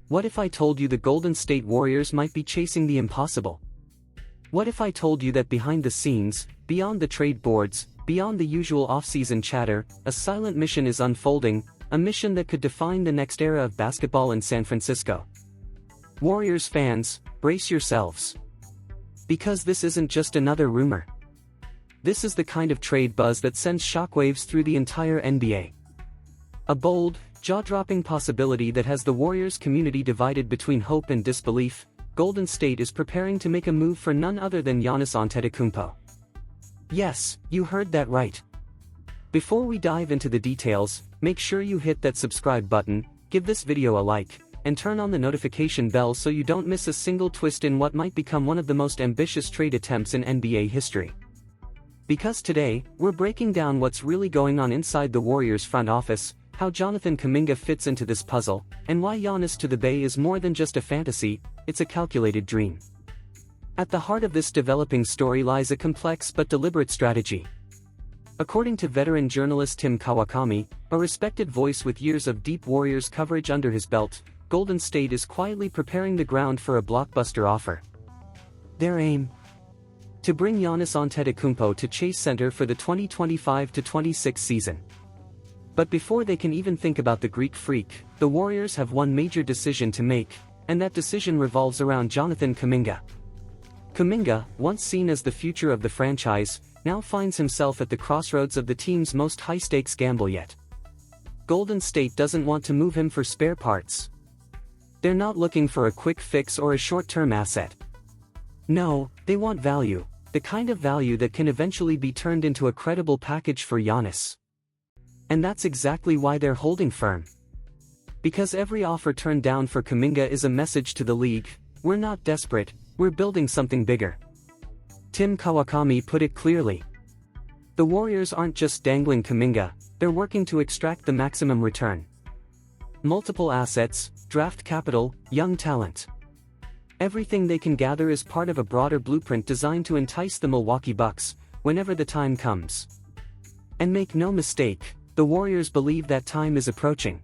What if I told you the Golden State Warriors might be chasing the impossible? What if I told you that behind the scenes, beyond the trade boards, beyond the usual off-season chatter, a silent mission is unfolding, a mission that could define the next era of basketball in San Francisco? Warriors fans, brace yourselves. Because this isn't just another rumor. This is the kind of trade buzz that sends shockwaves through the entire NBA. A bold, jaw-dropping possibility that has the Warriors community divided between hope and disbelief. Golden State is preparing to make a move for none other than Giannis Antetokounmpo. Yes, you heard that right. Before we dive into the details, make sure you hit that subscribe button, give this video a like, and turn on the notification bell so you don't miss a single twist in what might become one of the most ambitious trade attempts in NBA history. Because today, we're breaking down what's really going on inside the Warriors front office, how Jonathan Kuminga fits into this puzzle, and why Giannis to the Bay is more than just a fantasy, it's a calculated dream. At the heart of this developing story lies a complex but deliberate strategy. According to veteran journalist Tim Kawakami, a respected voice with years of deep Warriors coverage under his belt, Golden State is quietly preparing the ground for a blockbuster offer. Their aim? To bring Giannis Antetokounmpo to Chase Center for the 2025-26 season. But before they can even think about the Greek Freak, the Warriors have one major decision to make, and that decision revolves around Jonathan Kuminga. Kuminga, once seen as the future of the franchise, now finds himself at the crossroads of the team's most high-stakes gamble yet. Golden State doesn't want to move him for spare parts. They're not looking for a quick fix or a short-term asset. No, they want value, the kind of value that can eventually be turned into a credible package for Giannis. And that's exactly why they're holding firm. Because every offer turned down for Kuminga is a message to the league: we're not desperate, we're building something bigger. Tim Kawakami put it clearly. The Warriors aren't just dangling Kuminga, they're working to extract the maximum return. Multiple assets, draft capital, young talent. Everything they can gather is part of a broader blueprint designed to entice the Milwaukee Bucks, whenever the time comes. And make no mistake, the Warriors believe that time is approaching.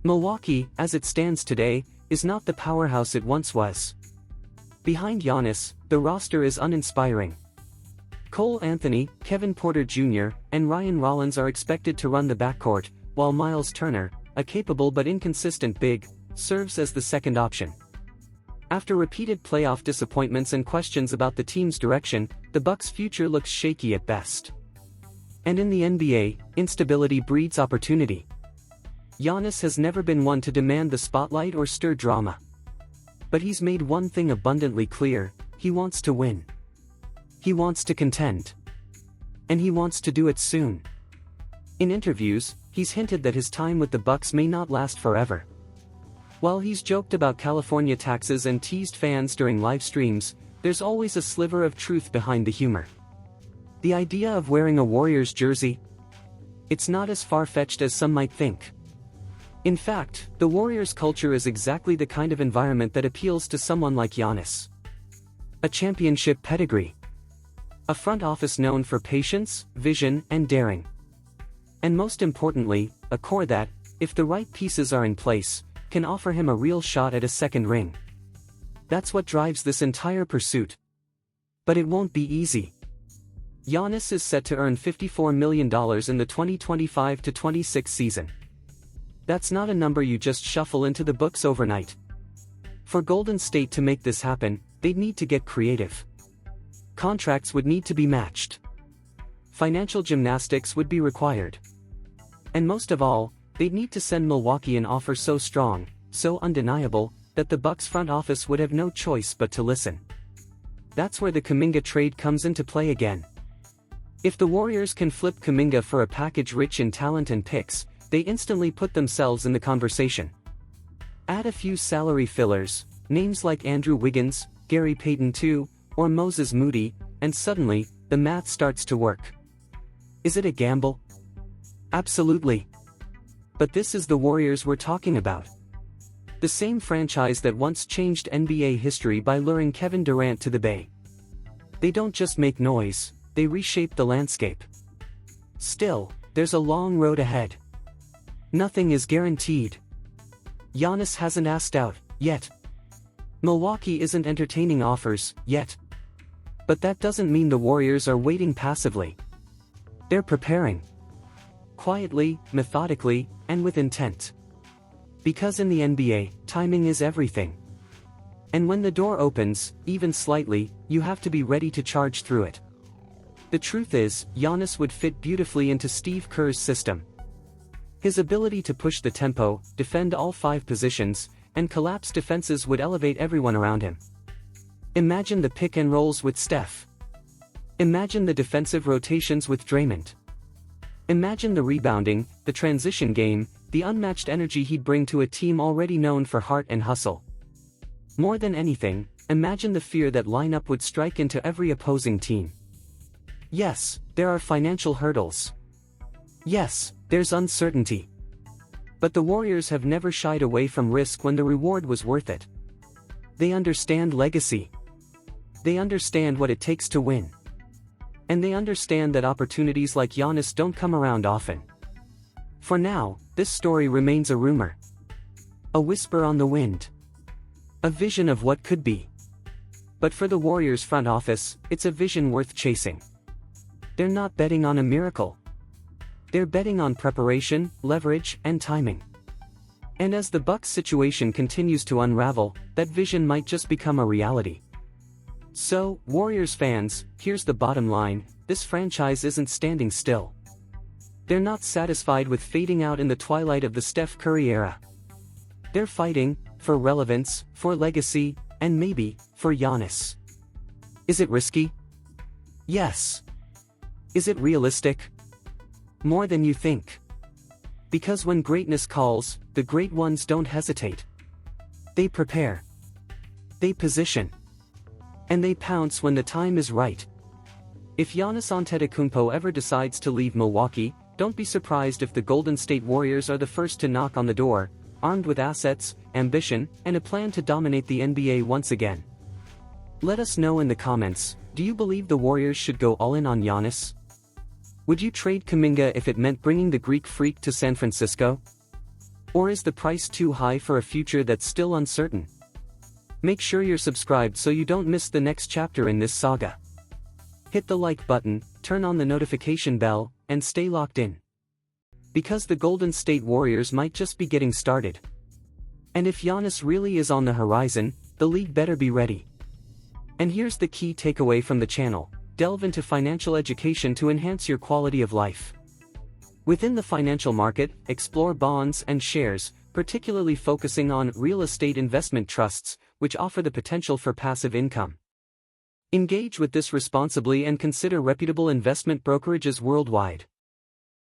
Milwaukee, as it stands today, is not the powerhouse it once was. Behind Giannis, the roster is uninspiring. Cole Anthony, Kevin Porter Jr., and Ryan Rollins are expected to run the backcourt, while Miles Turner, a capable but inconsistent big, serves as the second option. After repeated playoff disappointments and questions about the team's direction, the Bucks' future looks shaky at best. And in the NBA, instability breeds opportunity. Giannis has never been one to demand the spotlight or stir drama. But he's made one thing abundantly clear: he wants to win. He wants to contend. And he wants to do it soon. In interviews, he's hinted that his time with the Bucks may not last forever. While he's joked about California taxes and teased fans during live streams, there's always a sliver of truth behind the humor. The idea of wearing a Warriors jersey? It's not as far-fetched as some might think. In fact, the Warriors culture is exactly the kind of environment that appeals to someone like Giannis. A championship pedigree. A front office known for patience, vision, and daring. And most importantly, a core that, if the right pieces are in place, can offer him a real shot at a second ring. That's what drives this entire pursuit. But it won't be easy. Giannis is set to earn $54 million in the 2025-26 season. That's not a number you just shuffle into the books overnight. For Golden State to make this happen, they'd need to get creative. Contracts would need to be matched. Financial gymnastics would be required. And most of all, they'd need to send Milwaukee an offer so strong, so undeniable, that the Bucks front office would have no choice but to listen. That's where the Kuminga trade comes into play again. If the Warriors can flip Kuminga for a package rich in talent and picks, they instantly put themselves in the conversation. Add a few salary fillers, names like Andrew Wiggins, Gary Payton II, or Moses Moody, and suddenly, the math starts to work. Is it a gamble? Absolutely. But this is the Warriors we're talking about. The same franchise that once changed NBA history by luring Kevin Durant to the Bay. They don't just make noise, they reshape the landscape. Still, there's a long road ahead. Nothing is guaranteed. Giannis hasn't asked out, yet. Milwaukee isn't entertaining offers, yet. But that doesn't mean the Warriors are waiting passively. They're preparing. Quietly, methodically, and with intent. Because in the NBA, timing is everything. And when the door opens, even slightly, you have to be ready to charge through it. The truth is, Giannis would fit beautifully into Steve Kerr's system. His ability to push the tempo, defend all 5 positions, and collapse defenses would elevate everyone around him. Imagine the pick and rolls with Steph. Imagine the defensive rotations with Draymond. Imagine the rebounding, the transition game, the unmatched energy he'd bring to a team already known for heart and hustle. More than anything, imagine the fear that lineup would strike into every opposing team. Yes, there are financial hurdles. Yes, there's uncertainty. But the Warriors have never shied away from risk when the reward was worth it. They understand legacy. They understand what it takes to win. And they understand that opportunities like Giannis don't come around often. For now, this story remains a rumor. A whisper on the wind. A vision of what could be. But for the Warriors front office, it's a vision worth chasing. They're not betting on a miracle. They're betting on preparation, leverage, and timing. And as the Bucks situation continues to unravel, that vision might just become a reality. So, Warriors fans, here's the bottom line: this franchise isn't standing still. They're not satisfied with fading out in the twilight of the Steph Curry era. They're fighting for relevance, for legacy, and maybe for Giannis. Is it risky? Yes. Is it realistic? More than you think. Because when greatness calls, the great ones don't hesitate. They prepare. They position. And they pounce when the time is right. If Giannis Antetokounmpo ever decides to leave Milwaukee, don't be surprised if the Golden State Warriors are the first to knock on the door, armed with assets, ambition, and a plan to dominate the NBA once again. Let us know in the comments, do you believe the Warriors should go all in on Giannis? Would you trade Kuminga if it meant bringing the Greek freak to San Francisco? Or is the price too high for a future that's still uncertain? Make sure you're subscribed so you don't miss the next chapter in this saga. Hit the like button, turn on the notification bell, and stay locked in. Because the Golden State Warriors might just be getting started. And if Giannis really is on the horizon, the league better be ready. And here's the key takeaway from the channel: delve into financial education to enhance your quality of life. Within the financial market, explore bonds and shares, particularly focusing on real estate investment trusts, which offer the potential for passive income. Engage with this responsibly and consider reputable investment brokerages worldwide.